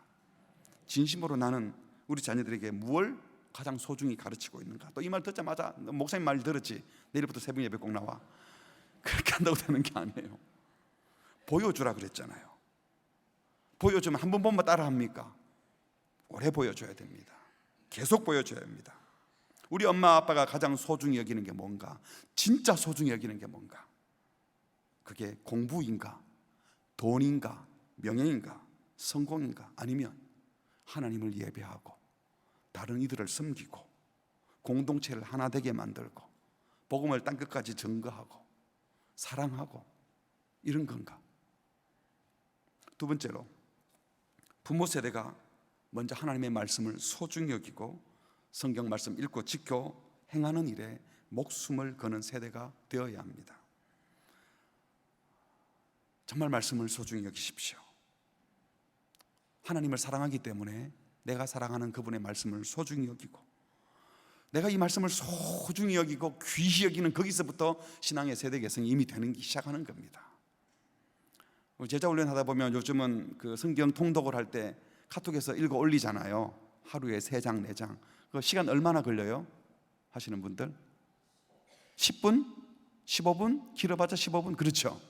진심으로 나는 우리 자녀들에게 무엇을 가장 소중히 가르치고 있는가? 또 이 말 듣자마자 목사님 말 들었지? 내일부터 새벽 예배 꼭 나와. 그렇게 한다고 되는 게 아니에요. 보여주라 그랬잖아요. 보여주면 한 번 보면 따라 합니까? 오래 보여줘야 됩니다. 계속 보여줘야 합니다. 우리 엄마 아빠가 가장 소중히 여기는 게 뭔가? 진짜 소중히 여기는 게 뭔가? 그게 공부인가? 돈인가? 명예인가? 성공인가? 아니면 하나님을 예배하고 다른 이들을 섬기고 공동체를 하나 되게 만들고 복음을 땅끝까지 증거하고 사랑하고 이런 건가? 두 번째로, 부모 세대가 먼저 하나님의 말씀을 소중히 여기고 성경 말씀 읽고 지켜 행하는 일에 목숨을 거는 세대가 되어야 합니다. 정말 말씀을 소중히 여기십시오. 하나님을 사랑하기 때문에 내가 사랑하는 그분의 말씀을 소중히 여기고, 내가 이 말씀을 소중히 여기고 귀히 여기는 거기서부터 신앙의 세대 개성이 이미 되는 게 시작하는 겁니다. 제자 훈련하다 보면 요즘은 그 성경 통독을 할 때 카톡에서 읽어 올리잖아요. 하루에 3장 4장. 그 시간 얼마나 걸려요? 하시는 분들 10분? 15분? 길어봤자 15분? 그렇죠?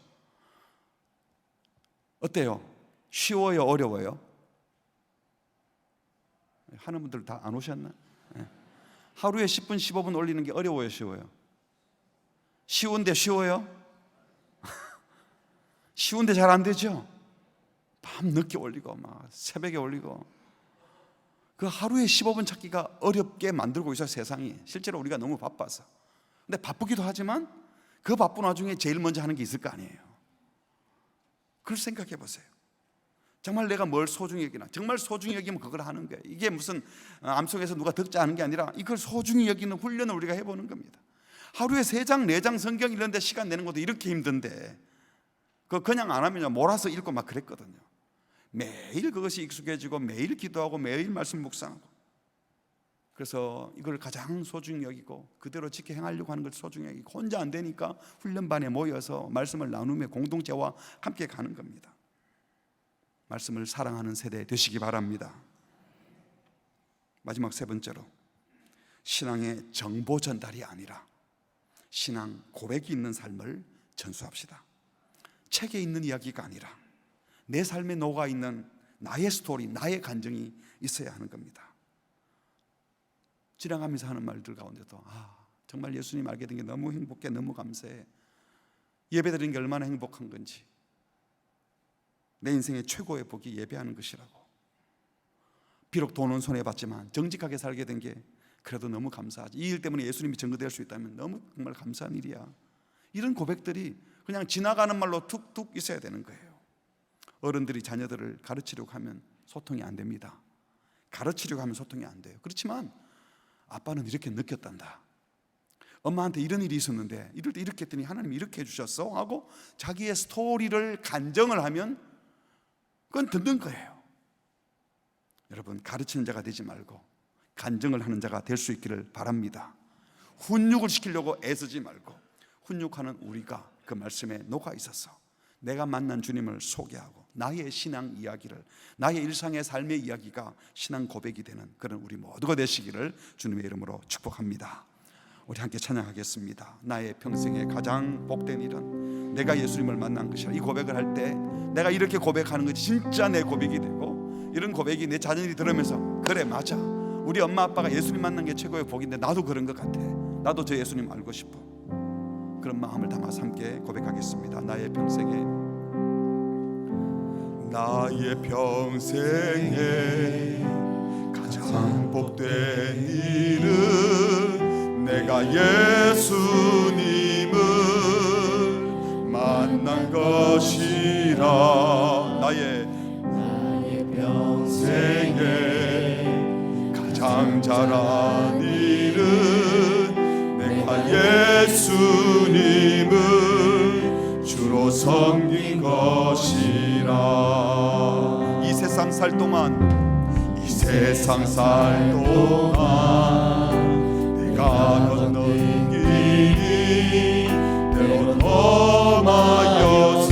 어때요? 쉬워요? 어려워요? 하는 분들 다 안 오셨나? 네. 하루에 10분, 15분 올리는 게 어려워요? 쉬워요? 쉬운데 쉬워요? 쉬운데 잘 안 되죠? 밤 늦게 올리고 막 새벽에 올리고, 그 하루에 15분 찾기가 어렵게 만들고 있어요, 세상이. 실제로 우리가 너무 바빠서. 근데 바쁘기도 하지만 그 바쁜 와중에 제일 먼저 하는 게 있을 거 아니에요. 그걸 생각해 보세요. 정말 내가 뭘 소중히 여기나? 정말 소중히 여기면 그걸 하는 거예요. 이게 무슨 암송에서 누가 듣자 하는 게 아니라 이걸 소중히 여기는 훈련을 우리가 해보는 겁니다. 하루에 3장 4장 성경 읽는데 시간 내는 것도 이렇게 힘든데 그냥 안 하면 몰아서 읽고 막 그랬거든요. 매일 그것이 익숙해지고 매일 기도하고 매일 말씀 묵상하고, 그래서 이걸 가장 소중히 여기고 그대로 지켜 행하려고 하는 걸 소중히 여기고, 혼자 안 되니까 훈련반에 모여서 말씀을 나누며 공동체와 함께 가는 겁니다. 말씀을 사랑하는 세대 되시기 바랍니다. 마지막 세 번째로, 신앙의 정보 전달이 아니라 신앙 고백이 있는 삶을 전수합시다. 책에 있는 이야기가 아니라 내 삶에 녹아있는 나의 스토리, 나의 감정이 있어야 하는 겁니다. 지나가면서 하는 말들 가운데도 정말 예수님 알게 된 게 너무 행복해, 너무 감사해, 예배드리는 게 얼마나 행복한 건지, 내 인생의 최고의 복이 예배하는 것이라고, 비록 돈은 손해봤지만 정직하게 살게 된 게 그래도 너무 감사하지, 이 일 때문에 예수님이 증거될 수 있다면 너무 정말 감사한 일이야, 이런 고백들이 그냥 지나가는 말로 툭툭 있어야 되는 거예요. 어른들이 자녀들을 가르치려고 하면 소통이 안 됩니다. 가르치려고 하면 소통이 안 돼요. 그렇지만 아빠는 이렇게 느꼈단다, 엄마한테 이런 일이 있었는데 이럴 때 이렇게 했더니 하나님이 이렇게 해주셨어 하고 자기의 스토리를 간증을 하면 그건 듣는 거예요. 여러분, 가르치는 자가 되지 말고 간증을 하는 자가 될 수 있기를 바랍니다. 훈육을 시키려고 애쓰지 말고 훈육하는 우리가 그 말씀에 녹아 있어서 내가 만난 주님을 소개하고 나의 신앙 이야기를, 나의 일상의 삶의 이야기가 신앙 고백이 되는 그런 우리 모두가 되시기를 주님의 이름으로 축복합니다. 우리 함께 찬양하겠습니다. 나의 평생에 가장 복된 일은 내가 예수님을 만난 것이라. 이 고백을 할 때 내가 이렇게 고백하는 것이 진짜 내 고백이 되고, 이런 고백이 내 자녀들이 들으면서 그래 맞아, 우리 엄마 아빠가 예수님 만난 게 최고의 복인데 나도 그런 것 같아, 나도 저 예수님 알고 싶어. 그런 마음을 담아서 함께 고백하겠습니다. 나의 평생에 가장 복된 일은 내가 예수님을 만난 것이라. 나의 평생에 가장 잘한 일은 내가 예수님을 주로 섬긴 것이라. 이 세상 살 동안 내가 걷는 길이 때론 험하여서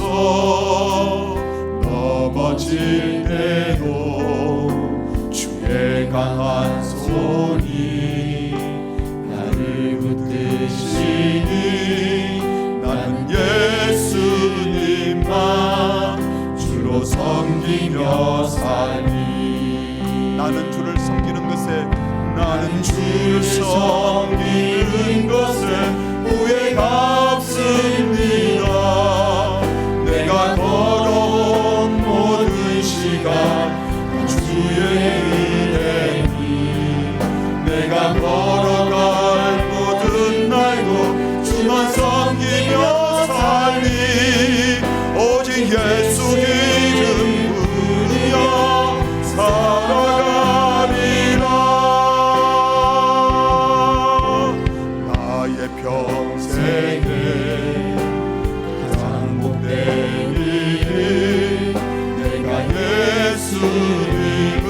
넘어질 때도 주의 강한 손이 나를 붙드시니 나는 예수님만 주로 섬기며 살리. 나는 주를 섬기는 것에 후회가 없습니다. 내가 걸어온 모든 시간 주의 은혜니, 내가 걸어갈 모든 날도 주만 섬기며 살리. 오직 예수 이름 부르며 살아가리라. 나의 평생에 가장 복된 일이 내가 예수님을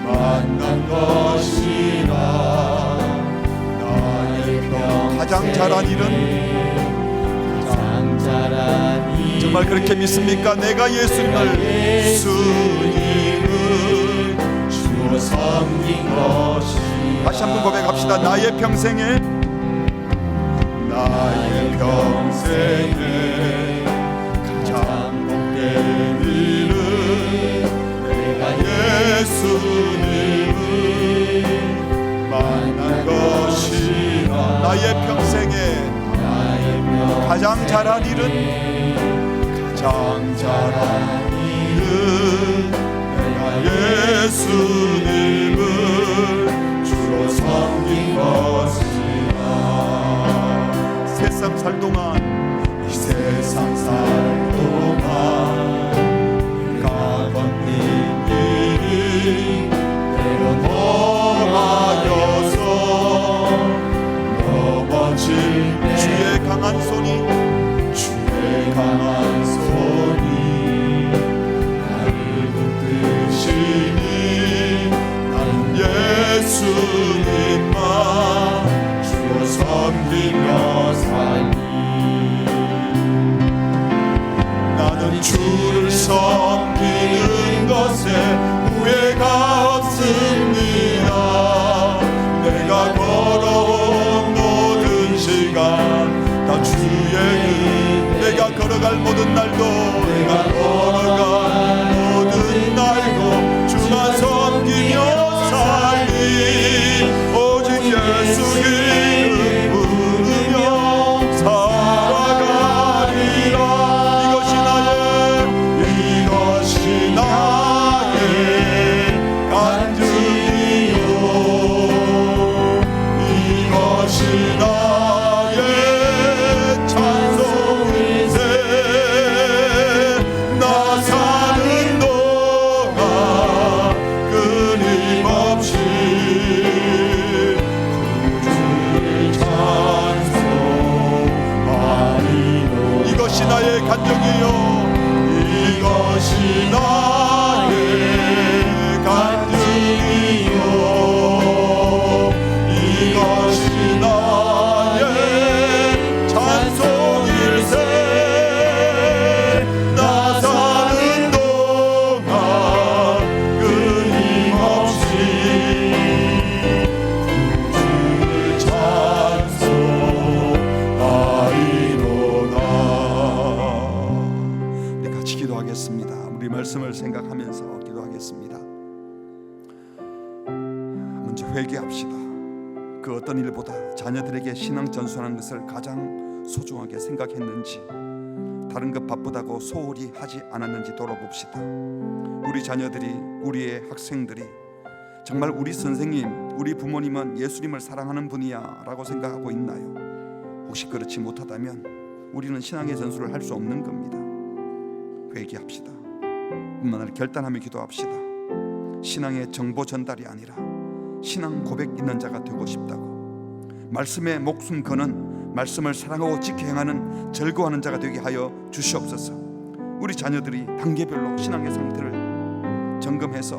만난 것이라. 나의 가장 잘한 일은 정말 그렇게 믿습니까? 내가 예수님을 주로 섬긴 것이. 다시 한번 고백합시다. 나의 평생에 가장 복된 일은 내가 예수님을 만난 것이라. 나의 평생에 가장 잘한 일은 내가 예수님을 주로 섬긴 것이라. 세상 살 동안 내가 걷는 길이 때론 험하여서 넘어질 때 주의 강한 손이 나를 붙드시니 나는 예수님만 주로 섬기며 살리. 나는 주를 섬기는 것에 후회가 없습니다. 내가 걸어온 모든 시간 다 주의 내가 걸어갈 모든 날도 주만 섬기며 살리. 오직 예수 이름 부르며 살아가리라. 이것이 나의 간증이요, 이것이 나의 찬송인데. 기도하겠습니다. 우리 말씀을 생각하면서 기도하겠습니다. 먼저 회개합시다. 그 어떤 일보다 자녀들에게 신앙 전수하는 것을 가장 소중하게 생각했는지, 다른 것 바쁘다고 소홀히 하지 않았는지 돌아봅시다. 우리 자녀들이, 우리의 학생들이 정말 우리 선생님, 우리 부모님은 예수님을 사랑하는 분이야 라고 생각하고 있나요? 혹시 그렇지 못하다면 우리는 신앙의 전수를 할 수 없는 겁니다. 회개합시다. 뿐만 아니라 결단하며 기도합시다. 신앙의 정보 전달이 아니라 신앙 고백 있는 자가 되고 싶다고, 말씀에 목숨 거는, 말씀을 사랑하고 지켜 행하는 즐거워하는 자가 되게 하여 주시옵소서. 우리 자녀들이 단계별로 신앙의 상태를 점검해서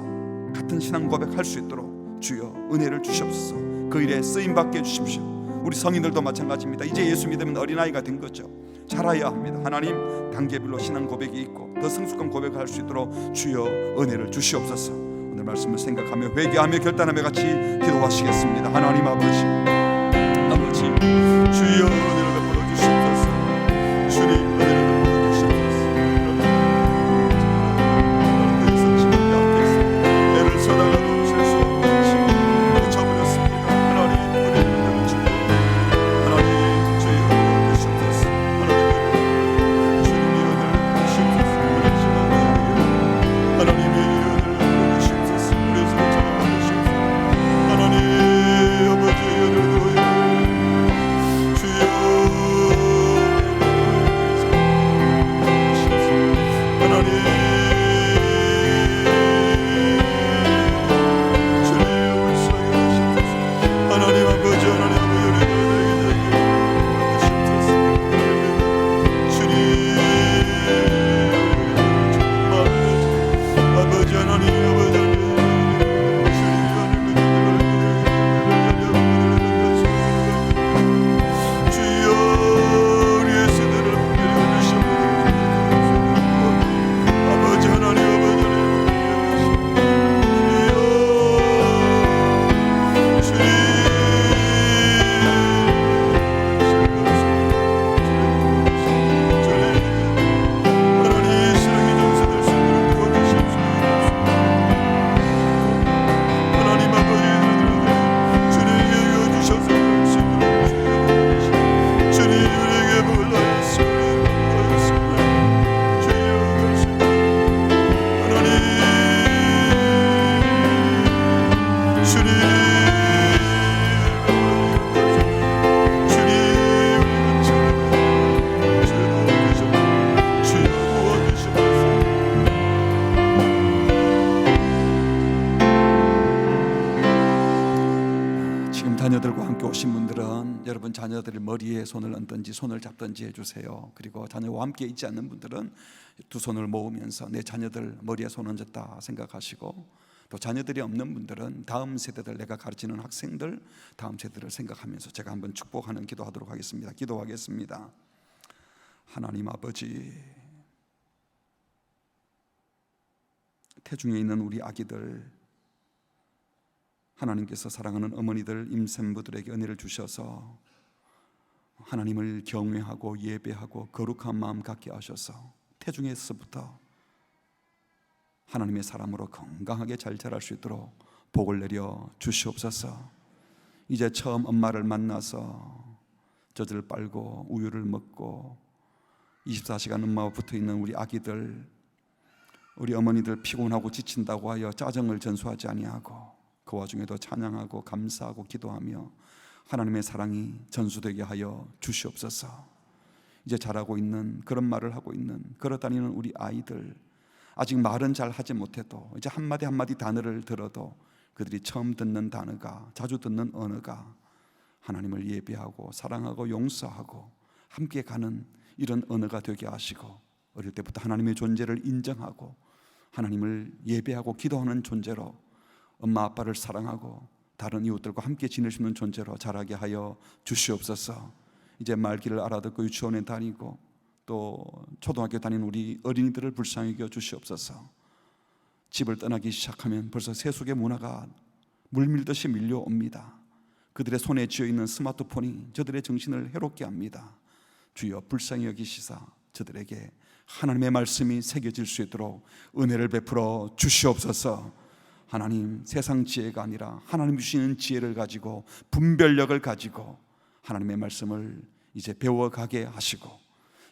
같은 신앙 고백할 수 있도록 주여 은혜를 주시옵소서. 그 일에 쓰임받게 해주십시오. 우리 성인들도 마찬가지입니다. 이제 예수 믿으면 어린아이가 된 거죠. 자라야 합니다. 하나님, 단계별로 신앙 고백이 있고 더 성숙한 고백을 할 수 있도록 주여 은혜를 주시옵소서. 오늘 말씀을 생각하며 회개하며 결단하며 같이 기도하시겠습니다. 하나님 아버지, 주여 은혜를 베풀어 주시옵소서. 주님 은혜를 베풀어 주시옵소서. 더 이상 지금 앞에서 애를 써나가도 실수 없는 지금 묻혀버렸습니다. 하나님 은혜를 주여, 하나님 주여 은혜를 주시옵소서. 하나님 주님이 은혜를 주시옵소서. 하나님이 은혜를 주시옵소서. 그래서 저가 주시옵소서. 하나님 아버지 은혜를 자녀들과 함께 오신 분들은 여러분 자녀들의 머리에 손을 얹든지 손을 잡든지 해주세요. 그리고 자녀와 함께 있지 않는 분들은 두 손을 모으면서 내 자녀들 머리에 손 얹었다 생각하시고, 또 자녀들이 없는 분들은 다음 세대들, 내가 가르치는 학생들 다음 세대를 생각하면서 제가 한번 축복하는 기도하도록 하겠습니다. 기도하겠습니다. 하나님 아버지, 태중에 있는 우리 아기들, 하나님께서 사랑하는 어머니들, 임산부들에게 은혜를 주셔서 하나님을 경외하고 예배하고 거룩한 마음 갖게 하셔서 태중에서부터 하나님의 사람으로 건강하게 잘 자랄 수 있도록 복을 내려 주시옵소서. 이제 처음 엄마를 만나서 젖을 빨고 우유를 먹고 24시간 엄마와 붙어있는 우리 아기들, 우리 어머니들 피곤하고 지친다고 하여 짜증을 전수하지 아니하고 그 와중에도 찬양하고 감사하고 기도하며 하나님의 사랑이 전수되게 하여 주시옵소서. 이제 자라고 있는, 그런 말을 하고 있는, 걸어다니는 우리 아이들, 아직 말은 잘 하지 못해도 이제 한마디 한마디 단어를 들어도 그들이 처음 듣는 단어가, 자주 듣는 언어가 하나님을 예배하고 사랑하고 용서하고 함께 가는 이런 언어가 되게 하시고, 어릴 때부터 하나님의 존재를 인정하고 하나님을 예배하고 기도하는 존재로, 엄마 아빠를 사랑하고 다른 이웃들과 함께 지낼 수 있는 존재로 자라게 하여 주시옵소서. 이제 말귀를 알아듣고 유치원에 다니고 또 초등학교 다니는 우리 어린이들을 불쌍히 여겨 주시옵소서. 집을 떠나기 시작하면 벌써 세속의 문화가 물밀듯이 밀려옵니다. 그들의 손에 쥐어있는 스마트폰이 저들의 정신을 해롭게 합니다. 주여 불쌍히 여기시사 저들에게 하나님의 말씀이 새겨질 수 있도록 은혜를 베풀어 주시옵소서. 하나님, 세상 지혜가 아니라 하나님 주시는 지혜를 가지고 분별력을 가지고 하나님의 말씀을 이제 배워가게 하시고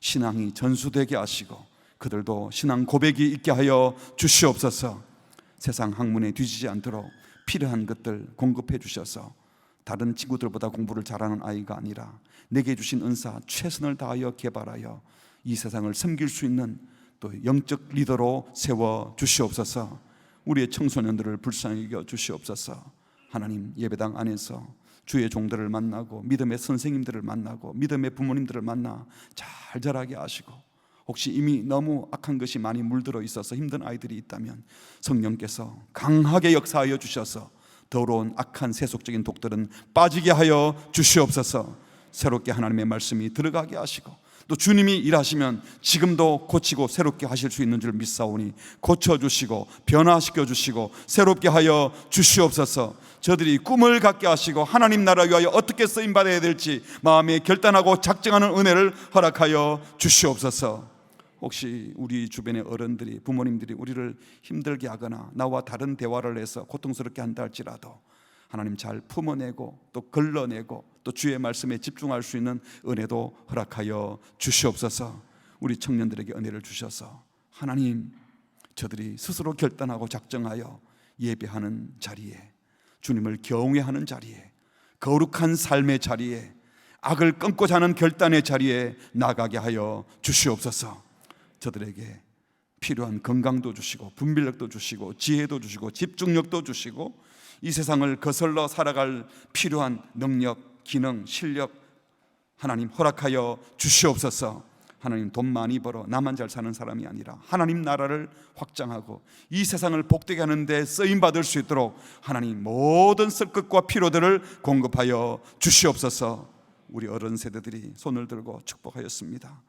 신앙이 전수되게 하시고 그들도 신앙 고백이 있게 하여 주시옵소서. 세상 학문에 뒤지지 않도록 필요한 것들 공급해 주셔서 다른 친구들보다 공부를 잘하는 아이가 아니라 내게 주신 은사 최선을 다하여 개발하여 이 세상을 섬길 수 있는 또 영적 리더로 세워 주시옵소서. 우리의 청소년들을 불쌍히 여겨 주시옵소서. 하나님, 예배당 안에서 주의 종들을 만나고 믿음의 선생님들을 만나고 믿음의 부모님들을 만나 잘 자라게 하시고, 혹시 이미 너무 악한 것이 많이 물들어 있어서 힘든 아이들이 있다면 성령께서 강하게 역사하여 주셔서 더러운 악한 세속적인 독들은 빠지게 하여 주시옵소서. 새롭게 하나님의 말씀이 들어가게 하시고 또 주님이 일하시면 지금도 고치고 새롭게 하실 수 있는 줄 믿사오니 고쳐주시고 변화시켜 주시고 새롭게 하여 주시옵소서. 저들이 꿈을 갖게 하시고 하나님 나라 위하여 어떻게 쓰임받아야 될지 마음에 결단하고 작정하는 은혜를 허락하여 주시옵소서. 혹시 우리 주변의 어른들이, 부모님들이 우리를 힘들게 하거나 나와 다른 대화를 해서 고통스럽게 한다 할지라도 하나님 잘 품어내고 또 걸러내고 또 주의 말씀에 집중할 수 있는 은혜도 허락하여 주시옵소서. 우리 청년들에게 은혜를 주셔서 하나님, 저들이 스스로 결단하고 작정하여 예배하는 자리에, 주님을 경외하는 자리에, 거룩한 삶의 자리에, 악을 끊고자 하는 결단의 자리에 나가게 하여 주시옵소서. 저들에게 필요한 건강도 주시고 분별력도 주시고 지혜도 주시고 집중력도 주시고 이 세상을 거슬러 살아갈 필요한 능력, 기능, 실력 하나님 허락하여 주시옵소서. 하나님, 돈 많이 벌어 나만 잘 사는 사람이 아니라 하나님 나라를 확장하고 이 세상을 복되게 하는데 쓰임받을 수 있도록 하나님 모든 쓸 것과 필요들을 공급하여 주시옵소서. 우리 어른 세대들이 손을 들고 축복하였습니다.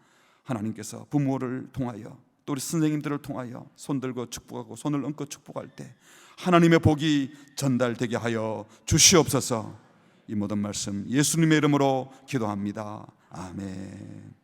하나님께서 부모를 통하여 또 우리 선생님들을 통하여 손 들고 축복하고 손을 얹고 축복할 때 하나님의 복이 전달되게 하여 주시옵소서. 이 모든 말씀 예수님의 이름으로 기도합니다. 아멘.